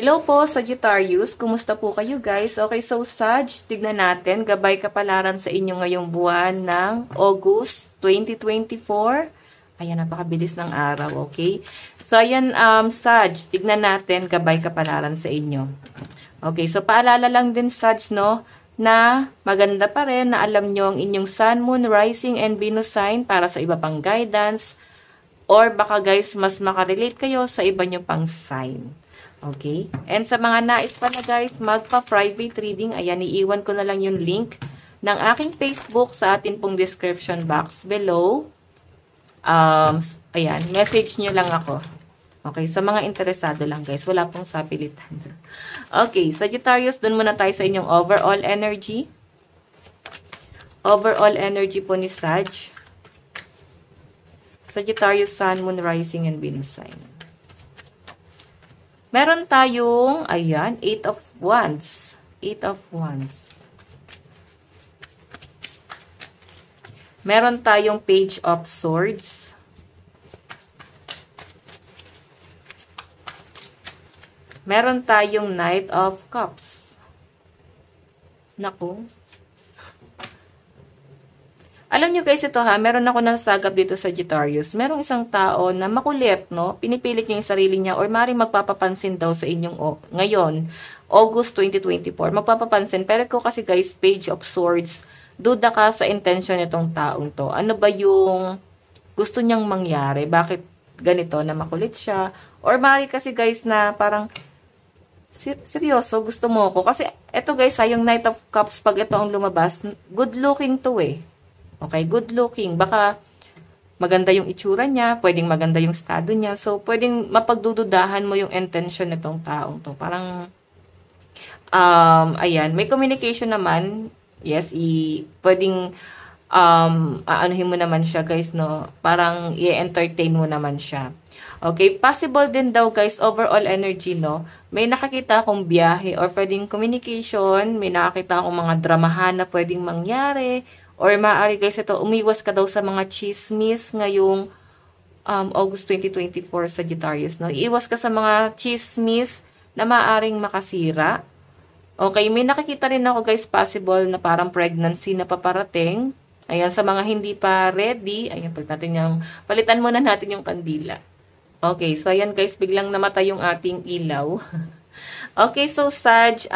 Hello po, Sagittarius. Kumusta po kayo guys? Okay, so Sag, tignan natin. Gabay kapalaran sa inyo ngayong buwan ng August 2024. Ayan, napakabilis ng araw, okay? So, ayan, Sag, tignan natin. Gabay kapalaran sa inyo. Okay, so paalala lang din, Sag, no? Na maganda pa rin na alam nyo ang inyong Sun, Moon, Rising, and Venus sign para sa iba pang guidance. Or baka guys, mas makarelate kayo sa iba nyo pang sign. Okay? And sa mga nais pa na guys, magpa-private reading, ayan, iiwan ko na lang yung link ng aking Facebook sa atin pong description box below. Ayan, message nyo lang ako. Okay, sa mga interesado lang guys, wala pong sapilitan. Okay, Sagittarius, dun muna tayo sa inyong overall energy. Overall energy po ni Sag. Sagittarius, Sun, Moon, Rising, and Venus sign. Meron tayong, ayan, 8 of Wands. 8 of Wands. Meron tayong Page of Swords. Meron tayong Knight of Cups. Naku. Alam nyo guys, ito ha, meron ako nasagap dito sa Sagittarius. Merong isang tao na makulit, no? Pinipilit niya yung sarili niya or maaaring magpapapansin daw sa inyong ngayon, August 2024. Magpapapansin. Pero ko kasi guys, Page of Swords, duda ka sa intention nitong taong to. Ano ba yung gusto niyang mangyari? Bakit ganito na makulit siya? Or maaaring kasi guys na parang, seryoso, gusto mo ko? Kasi ito guys ha, yung Knight of Cups, pag ito ang lumabas, good looking to eh. Okay, good looking. Baka maganda yung itsura niya, pwedeng maganda yung estado niya. So, pwedeng mapagdududahan mo yung intention nitong taong to. Parang, ayan, may communication naman. Yes, pwedeng, aanuhin mo naman siya, guys, no? Parang, i-entertain mo naman siya. Okay, possible din daw, guys, overall energy, no? May nakakita akong biyahe or pwedeng communication, may nakakita akong mga dramahan na pwedeng mangyari. Or maaari guys ito, umiwas ka daw sa mga chismis ngayong August 2024 Sagittarius. No? Iiwas ka sa mga chismis na maaaring makasira. Okay, may nakikita rin ako guys possible na parang pregnancy na paparating. Ayan, sa mga hindi pa ready, ayan, palitan muna natin yung kandila. Okay, so ayan guys, biglang namatay yung ating ilaw. Okay, so Sag,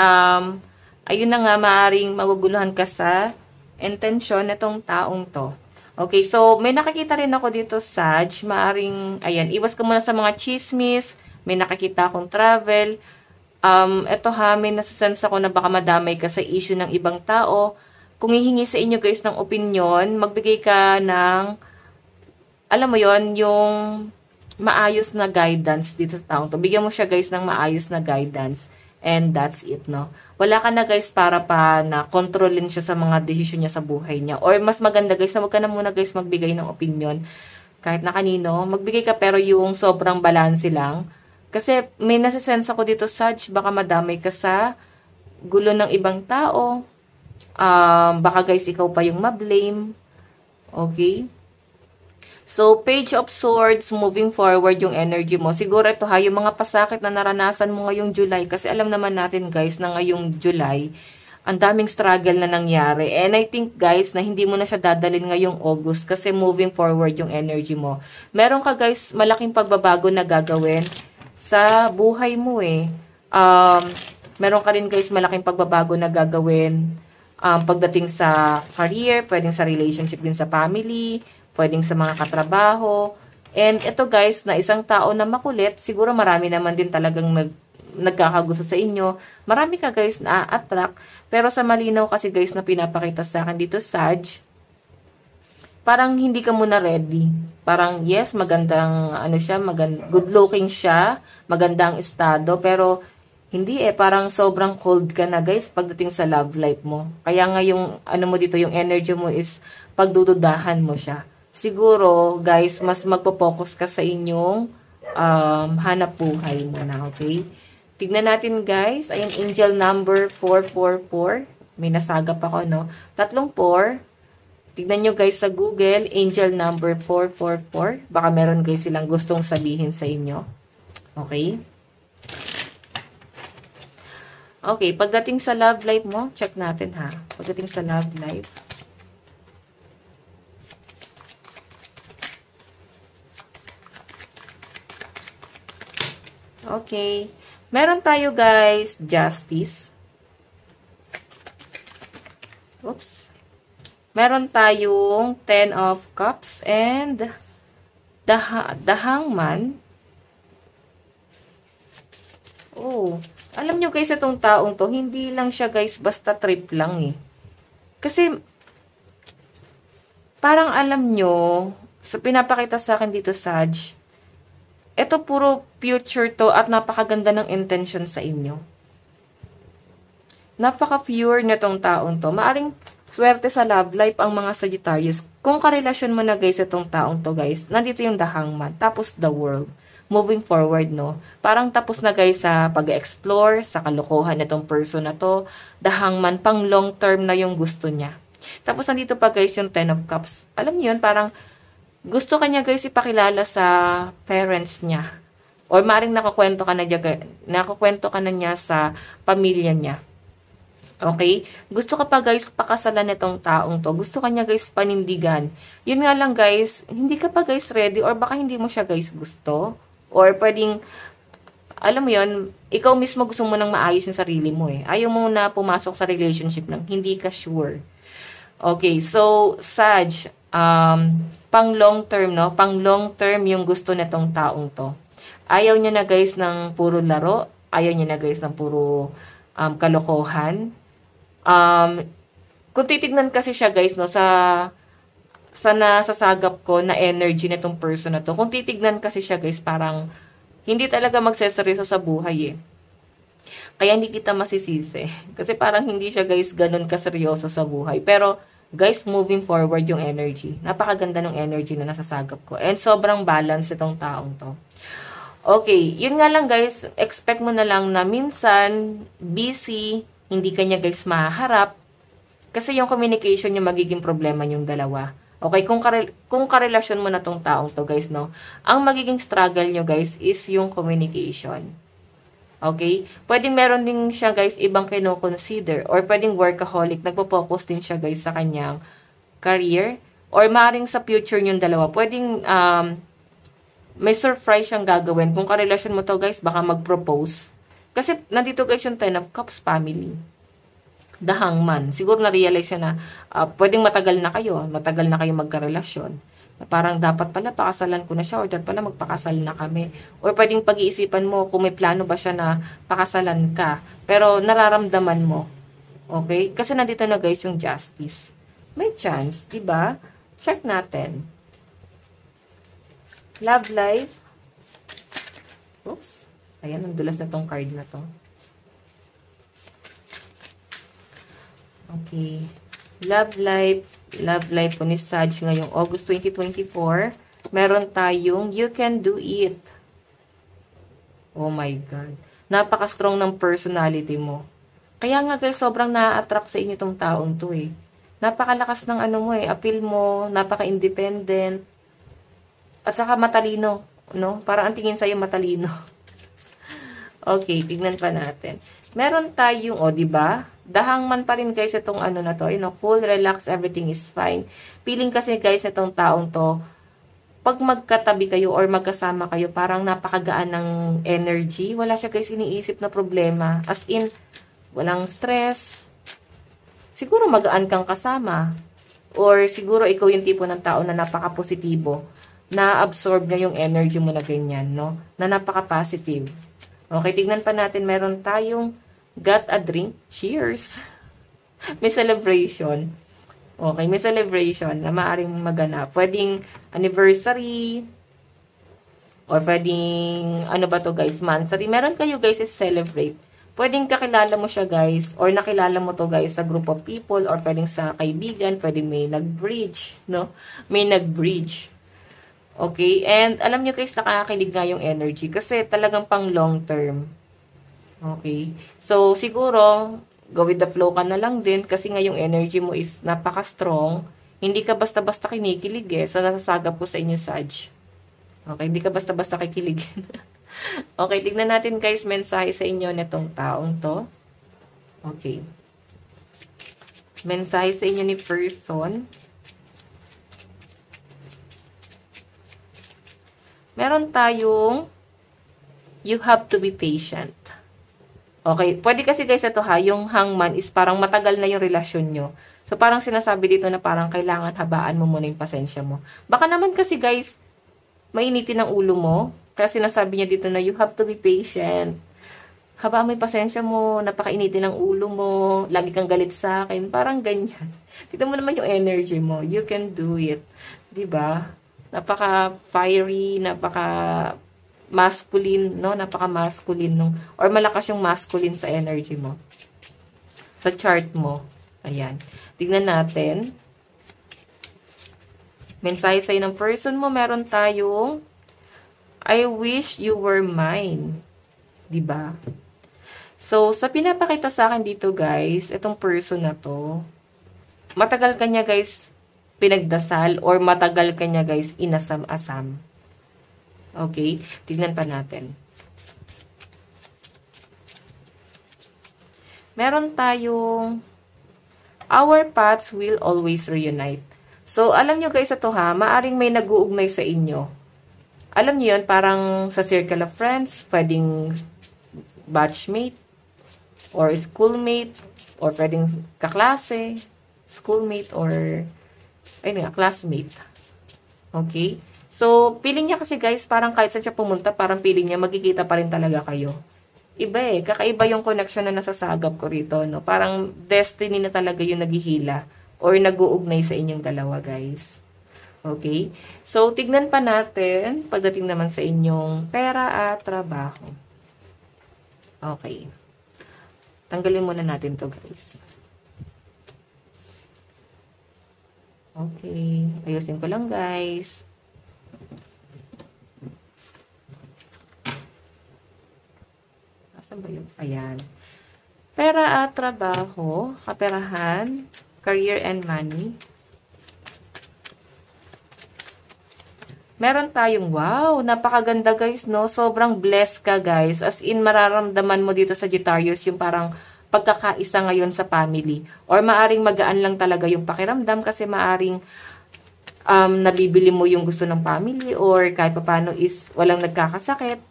ayun na nga, maaaring maguguluhan ka sa intention nitong taong to. Okay, so may nakikita rin ako dito, Sag. Maaring, ayan, iwas ka muna sa mga chismis. May nakikita akong travel. Ito ha, may nasasense ako na baka madamay ka sa issue ng ibang tao. Kung hihingi sa inyo guys ng opinion, magbigay ka ng, alam mo yon, yung maayos na guidance dito sa taong to. Bigyan mo siya guys ng maayos na guidance. And that's it, no? Wala ka na guys para pa na kontrolin siya sa mga desisyon niya sa buhay niya. Or mas maganda guys, na wag ka na muna guys magbigay ng opinion. Kahit na kanino, magbigay ka pero yung sobrang balanse lang. Kasi may nasisense ako dito, Sag, baka madamay ka sa gulo ng ibang tao. Baka guys, ikaw pa yung ma-blame. Okay? So, Page of Swords, moving forward yung energy mo. Siguro ito ha, yung mga pasakit na naranasan mo ngayong July. Kasi alam naman natin guys na ngayong July, ang daming struggle na nangyari. And I think guys na hindi mo na siya dadalhin ngayong August kasi moving forward yung energy mo. Meron ka guys malaking pagbabago na gagawin sa buhay mo eh. Meron ka rin guys malaking pagbabago na gagawin pagdating sa career, pwedeng sa relationship din sa family, pwedeng sa mga katrabaho. And ito guys, na isang tao na makulit, siguro marami naman din talagang nagkakagusto sa inyo. Marami ka guys na attract. Pero sa malinaw kasi guys na pinapakita sa akin dito, Sag, parang hindi ka muna ready. Parang yes, magandang ano siya, good looking siya, magandang estado, pero hindi eh, parang sobrang cold ka na guys pagdating sa love life mo. Kaya nga yung ano mo dito, yung energy mo is pagdududahan mo siya. Siguro, guys, mas magpo-focus ka sa inyong hanap buhay mo na, okay? Tignan natin, guys. Ayan, angel number 444. May nasagap ako, no? 34. Tignan nyo, guys, sa Google, angel number 444. Baka meron, guys, silang gustong sabihin sa inyo. Okay? Okay, pagdating sa love life mo, check natin ha. Pagdating sa love life. Okay. Meron tayo guys, justice. Oops. Meron tayong 10 of cups and the hangman. Oh, alam nyo guys, itong taong to, hindi lang siya guys, basta trip lang eh. Kasi, parang alam nyo, sa pinapakita sa akin dito, Saj, ito puro future to at napakaganda ng intention sa inyo. Napaka-pure nitong taong to. Maaring swerte sa love life ang mga Sagittarius. Kung karelasyon mo na guys itong taong to guys, nandito yung the hangman, tapos the world. Moving forward, no? Parang tapos na guys sa pag-explore, sa kalokohan nitong person na to. The hangman, pang long term na yung gusto niya. Tapos nandito pa guys yung 10 of cups. Alam niyo yun, parang gusto kanya guys ipakilala sa parents niya. Or maring nakakwento ka na niya sa pamilya niya. Okay? Gusto ka pa guys pakasalan nitong taong to. Gusto kanya guys panindigan. Yun nga lang guys, hindi ka pa guys ready or baka hindi mo siya guys gusto. Or pwedeng, alam mo yun, ikaw mismo gusto mo nang maayos yung sarili mo eh. Ayaw mo na pumasok sa relationship nang hindi ka sure. Okay, so Sag, pang long term, no? Pang long term yung gusto nitong taong to. Ayaw niya na guys ng puro laro. Ayaw niya na guys ng puro kalokohan. Kung titignan kasi siya guys, no, sa nasasagap ko na energy nitong person na to. Kung titignan kasi siya guys, parang hindi talaga magseseryoso sa buhay eh. Kaya hindi kita masisisi. Kasi parang hindi siya guys ganun kaseryoso sa buhay. Pero guys, moving forward yung energy. Napakaganda ng energy na nasasagap ko. And sobrang balance itong taong to. Okay, yun nga lang guys, expect mo na lang na minsan, busy, hindi kanya guys maharap. Kasi yung communication yung magiging problema yung dalawa. Okay, kung karelasyon mo na tong taong to guys, no, ang magiging struggle nyo guys is yung communication. Okay? Pwedeng meron din siya guys ibang kino-consider or pwedeng workaholic, nagpo-focus din siya guys sa kanyang career or maring sa future yung dalawa. Pwedeng may surprise siyang gagawin. Kung karelasyon mo to guys, baka mag-propose. Kasi nandito guys yung 10 of cups family. The hangman. Siguro na-realize niya na pwedeng matagal na kayo magkarelasyon. Parang dapat pala pakasalan ko na siya or dapat pala magpakasal na kami. Or pwedeng pag-iisipan mo kung may plano ba siya na pakasalan ka. Pero nararamdaman mo. Okay? Kasi nandito na guys yung justice. May chance, di ba? Check natin. Love life. Oops. Ayan, ang dulas na tong card na to. Okay. Love life po ni Sag ngayong August 2024. Meron tayong You Can Do It. Oh my God. Napaka-strong ng personality mo. Kaya nga guys, sobrang na-attract sa inyo itong taong to eh. Napakalakas ng ano mo eh, appeal mo, napaka-independent. At saka matalino, no? Parang ang tingin sa'yo matalino. Okay, tignan pa natin. Meron tayong, diba? Dahangman pa rin guys itong ano na to. You know, cool, relax, everything is fine. Feeling kasi guys itong taong to, pag magkatabi kayo or magkasama kayo, parang napakagaan ng energy. Wala siya guys iniisip na problema. As in, walang stress. Siguro magaan kang kasama. Or siguro ikaw yung tipo ng tao na napaka-positibo. Na-absorb niya yung energy mo na ganyan, no? Na napaka-positive. Okay, tignan pa natin. Meron tayong got a drink. Cheers! May celebration. Okay, may celebration na maaaring maganap. Pwedeng anniversary. Or pwedeng, ano ba to guys, monthsary. Meron kayo guys is celebrate. Pwedeng kakilala mo siya guys. Or nakilala mo to guys sa group of people. Or pwedeng sa kaibigan. Pwedeng may nag-bridge, no? May nag-bridge. Okay? And alam nyo guys, nakakakilig nga yung energy kasi talagang pang long term. Okay? So, siguro, go with the flow ka na lang din kasi nga yung energy mo is napaka-strong. Hindi ka basta-basta kinikilig eh. Sa nasasagap ko sa inyo, Sag. Okay? Hindi ka basta-basta kikilig. Okay, tignan natin guys, mensahe sa inyo netong taong to. Okay. Mensahe sa inyo ni person. Meron tayong you have to be patient. Okay, pwede kasi guys ito ha, yung hangman is parang matagal na yung relasyon nyo. So parang sinasabi dito na parang kailangan habaan mo muna yung pasensya mo. Baka naman kasi guys, mainitin ang ulo mo. Kaya sinasabi niya dito na you have to be patient. Habaan mo yung pasensya mo, napakainitin ang ulo mo, lagi kang galit sa akin, parang ganyan. Tignan mo naman yung energy mo, you can do it. 'Di ba? Napaka-fiery, masculine, no? Napaka-masculine nung or malakas yung masculine sa energy mo. Sa chart mo. Ayan. Tignan natin. Mensahe sa'yo ng person mo, meron tayong I wish you were mine. 'Di ba? So, sa pinapakita sa akin dito, guys, itong person na to, matagal kanya, guys, pinagdasal or matagal kanya, guys, inasam-asam. Okay? Tignan pa natin. Meron tayong our paths will always reunite. So, alam nyo guys ito ha, maaring may nag-uugnay sa inyo. Alam nyo yun, parang sa circle of friends, pwedeng batchmate, or schoolmate, or pwedeng kaklase, schoolmate, or ayun nga, classmate. Okay? So, feeling niya kasi guys, parang kahit saan siya pumunta, parang feeling niya, magkikita pa rin talaga kayo. Iba eh, kakaiba yung connection na nasasagap ko rito, no? Parang destiny na talaga yung naghihila or nag-uugnay sa inyong dalawa, guys. Okay? So, tignan pa natin, pagdating naman sa inyong pera at trabaho. Okay. Tanggalin muna natin to guys. Okay. Ayusin ko lang, guys. Saan ba yun? Ayan. Pera at trabaho, kaperahan, career and money. Meron tayong, wow, napakaganda guys, no? Sobrang blessed ka guys. As in, mararamdaman mo dito sa Sagittarius yung parang pagkakaisa ngayon sa family. Or maaring magaan lang talaga yung pakiramdam kasi maaring nabibili mo yung gusto ng family or kahit paano is walang nagkakasakit.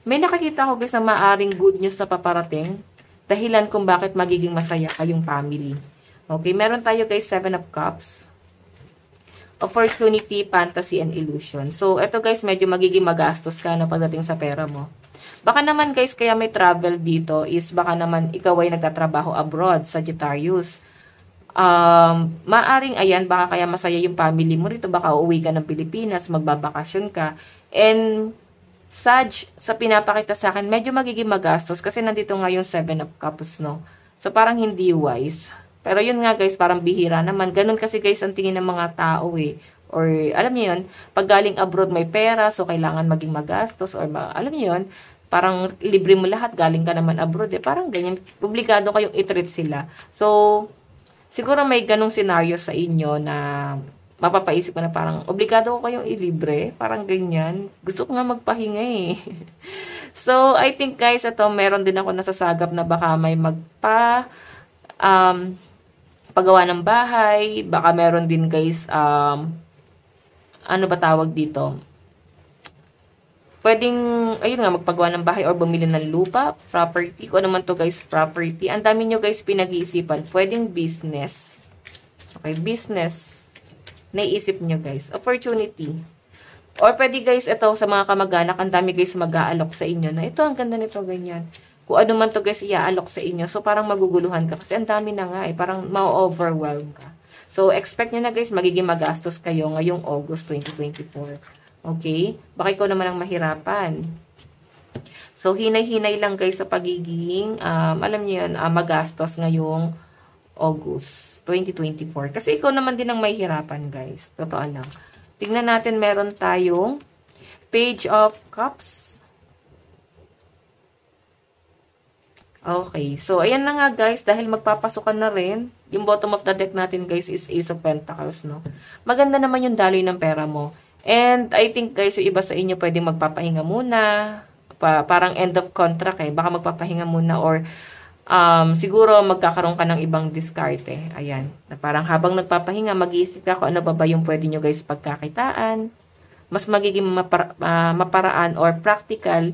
May nakakita ko guys na maaring good news na paparating. Dahilan kung bakit magiging masaya kayong family. Okay, meron tayo guys 7 of Cups. Opportunity, fantasy, and illusion. So, ito guys, medyo magiging magastos ka na pagdating sa pera mo. Baka naman guys, kaya may travel dito is baka naman ikaw ay nagtatrabaho abroad, Sagittarius. Maaring ayan, baka kaya masaya yung family mo rito. Baka uuwi ka ng Pilipinas, magbabakasyon ka. And Sag, sa pinapakita sa akin, medyo magiging magastos kasi nandito nga yung 7 of Cups, no? So, parang hindi wise. Pero yun nga guys, parang bihira naman. Ganun kasi guys ang tingin ng mga tao eh. Or, alam niyo yun, pag galing abroad may pera, so kailangan maging magastos. Or, alam niyo yun, parang libre mo lahat, galing ka naman abroad eh. Parang ganyan, obligado kayong i-treat sila. So, siguro may ganung scenario sa inyo na mapapaisip ko na parang obligado ko kayong ilibre. Parang ganyan. Gusto ko nga magpahinga eh. So, I think guys, ito meron din ako nasasagap na baka may paggawa ng bahay. Baka meron din guys, ano ba tawag dito? Pwedeng, ayun nga, magpagawa ng bahay or bumili ng lupa, property. Kung ano man to guys, property. Ang dami nyo guys pinag-iisipan. Pwedeng business. Okay, business. Naiisip nyo guys. Opportunity. Or pwede guys, ito sa mga kamag-anak, ang dami guys mag-aalok sa inyo na ito, ang ganda nito, ganyan. Kung ano man to guys, i-aalok sa inyo. So, parang maguguluhan ka kasi ang dami na nga eh. Parang ma-overwhelm ka. So, expect nyo na guys, magiging magastos kayo ngayong August 2024. Okay? Baka ikaw naman ang mahirapan. So, hinay-hinay lang guys sa pagiging, alam nyo yun, magastos ngayong August 2024. Kasi ikaw naman din ang may hirapan, guys. Totoo lang. Tingnan natin, meron tayong Page of Cups. Okay. So, ayan na nga, guys. Dahil magpapasukan na rin, yung bottom of the deck natin, guys, is Ace of Pentacles, no? Maganda naman yung daloy ng pera mo. And, I think, guys, yung iba sa inyo pwedeng magpapahinga muna. parang end of contract eh. Baka magpapahinga muna or siguro magkakaroon ka ng ibang diskarte. Ayan. Na parang habang nagpapahinga, mag-iisip ka kung ano ba yung pwede nyo guys pagkakitaan. Mas magiging maparaan or practical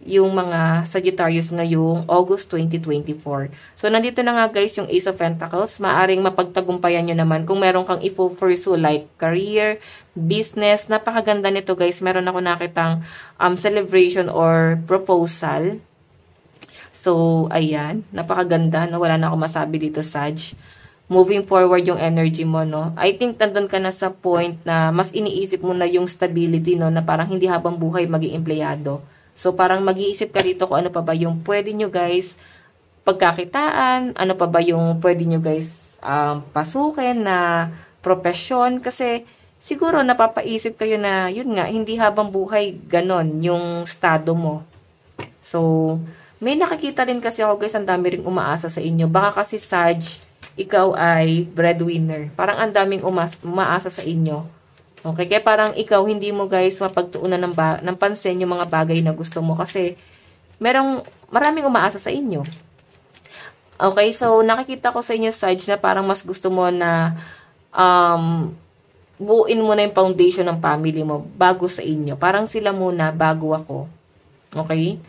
yung mga Sagittarius ngayong August 2024. So, nandito na nga guys yung Ace of Pentacles. Maaring mapagtagumpayan nyo naman kung meron kang i-pursue like career, business. Napakaganda nito guys. Meron ako nakitang celebration or proposal. So, ayan. Napakaganda. No? Wala na ako masabi dito, Sag. Moving forward yung energy mo, no? I think nandun ka na sa point na mas iniisip mo na yung stability, no? Na parang hindi habang buhay maging empleyado. So, parang mag-iisip ka rito kung ano pa ba yung pwede nyo guys pagkakitaan, ano pa ba yung pwede nyo guys pasukin na profesyon. Kasi, siguro napapaisip kayo na, yun nga, hindi habang buhay ganon yung estado mo. So, may nakikita rin kasi ako guys, ang dami rin umaasa sa inyo. Baka kasi Sag, ikaw ay breadwinner. Parang ang daming umaasa sa inyo. Okay, kaya parang ikaw, hindi mo guys mapagtuunan ng pansin yung mga bagay na gusto mo kasi maraming umaasa sa inyo. Okay, so nakikita ko sa inyo, Sag, na parang mas gusto mo na buuin mo na yung foundation ng family mo bago sa inyo. Parang sila muna, bago ako. Okay?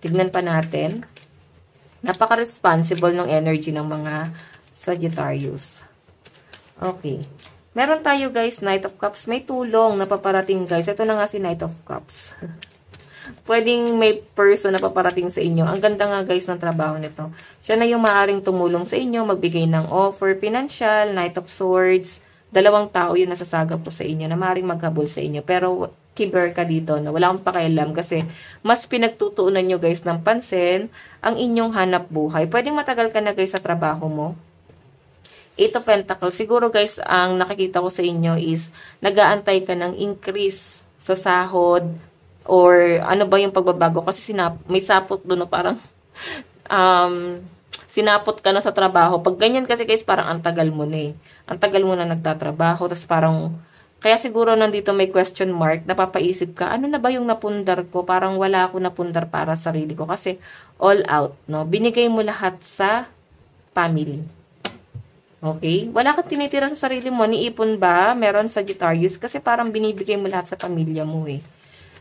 Tignan pa natin. Napaka-responsible ng energy ng mga Sagittarius. Okay. Meron tayo guys, Knight of Cups. May tulong na paparating guys. Ito na nga si Knight of Cups. Pwedeng may person na paparating sa inyo. Ang ganda nga guys ng trabaho nito. Siya na yung maaaring tumulong sa inyo, magbigay ng offer, financial, Knight of Swords. Dalawang tao yun nasasagap po sa inyo na maaaring maghabol sa inyo. Pero keeper ka dito na wala akong pakialam kasi mas pinagtutuunan nyo guys ng pansin ang inyong hanap buhay. Pwedeng matagal ka na guys sa trabaho mo. Eight of Pentacles, siguro guys, ang nakikita ko sa inyo is nag-aantay ka ng increase sa sahod or ano ba yung pagbabago kasi may sapot doon no, parang sinapot ka na sa trabaho. Pag ganyan kasi guys, parang ang tagal mo na eh. Ang tagal mo na nagtatrabaho, tapos parang kaya siguro nandito may question mark, napapaisip ka, ano na ba yung napundar ko? Parang wala ako napundar para sa sarili ko kasi all out, no? Binigay mo lahat sa family. Okay? Wala kang tinitira sa sarili mo. Niipon ba? Meron Sagittarius. Kasi parang binibigay mo lahat sa pamilya mo eh.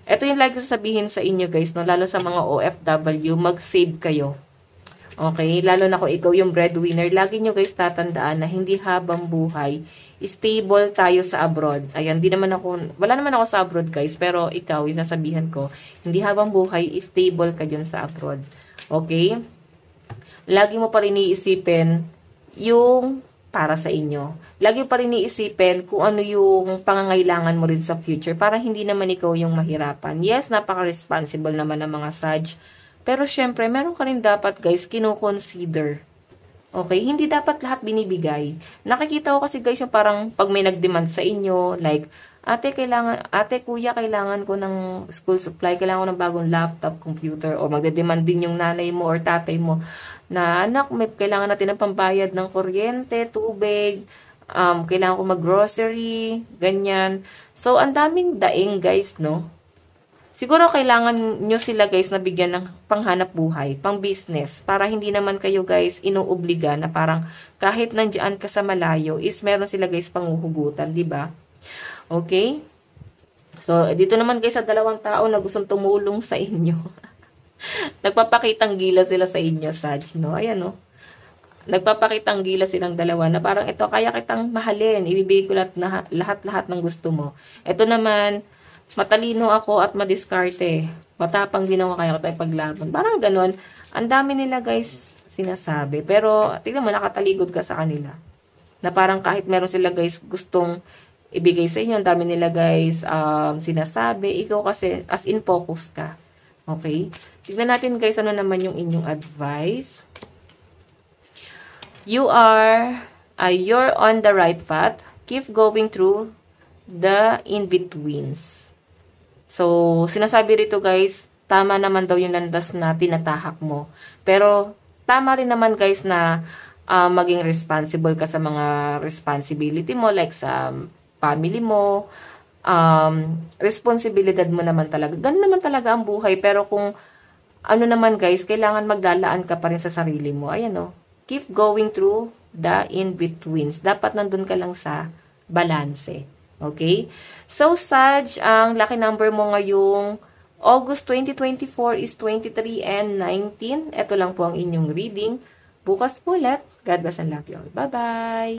Ito yung lagi ko sabihin sa inyo guys, no? Lalo sa mga OFW, mag-save kayo. Okay? Lalo na kung ikaw yung breadwinner, lagi nyo guys tatandaan na hindi habang buhay, stable tayo sa abroad. Ayan, wala naman ako sa abroad guys, pero ikaw, yung nasabihan ko, hindi habang buhay, stable ka dyan sa abroad. Okay? Lagi mo pa rin iisipin yung para sa inyo. Lagi pa rin iisipin kung ano yung pangangailangan mo rin sa future para hindi naman ikaw yung mahirapan. Yes, napaka-responsible naman ng mga Sag. Pero syempre, meron ka rin dapat guys, kino-consider. Okay? Hindi dapat lahat binibigay. Nakikita ko kasi guys yung parang pag may nag-demand sa inyo, like, ate, kuya, kailangan ko ng school supply, kailangan ko ng bagong laptop, computer, o magde-demand din yung nanay mo or tatay mo na, anak, kailangan natin ng pambayad ng kuryente, tubig, kailangan ko mag-grocery, ganyan. So, ang daming daing, guys, no? Siguro, kailangan nyo sila, guys, na bigyan ng panghanap buhay, pang business, para hindi naman kayo, guys, inuobliga na parang kahit nandiyan ka sa malayo, is meron sila, guys, panghuhugutan, di ba? Okay? So, dito naman, guys, sa dalawang tao na gustong tumulong sa inyo. Nagpapakitang gila sila sa inyo, Sag, no? Ayan, no? Nagpapakitang gila silang dalawa na parang ito, kaya kitang mahalin. Ibibigay ko lahat ng gusto mo. Ito naman, matalino ako at madiskarte. Matapang din ako, kaya ko tayo paglaban. Parang ganon. Ang dami nila, guys, sinasabi. Pero, tignan mo, nakataligod ka sa kanila. Na parang kahit meron sila, guys, gustong ibigay sa inyo, ang dami nila, guys, sinasabi. Ikaw kasi, as in, focus ka. Okay? Tignan natin guys, ano naman yung inyong advice. You're on the right path. Keep going through the in-betweens. So, sinasabi rito guys, tama naman daw yung landas na tinatahak mo. Pero, tama rin naman guys na maging responsible ka sa mga responsibility mo, like sa family mo, responsibilidad mo naman talaga. Ganun naman talaga ang buhay. Pero kung ano naman guys, kailangan maglalaan ka pa rin sa sarili mo. Ayan o. Keep going through the in-betweens. Dapat nandun ka lang sa balanse. Okay? So, Sag, ang lucky number mo ngayong August 2024 is 23 and 19. Ito lang po ang inyong reading. Bukas po ulit. God bless and love you all. Bye-bye!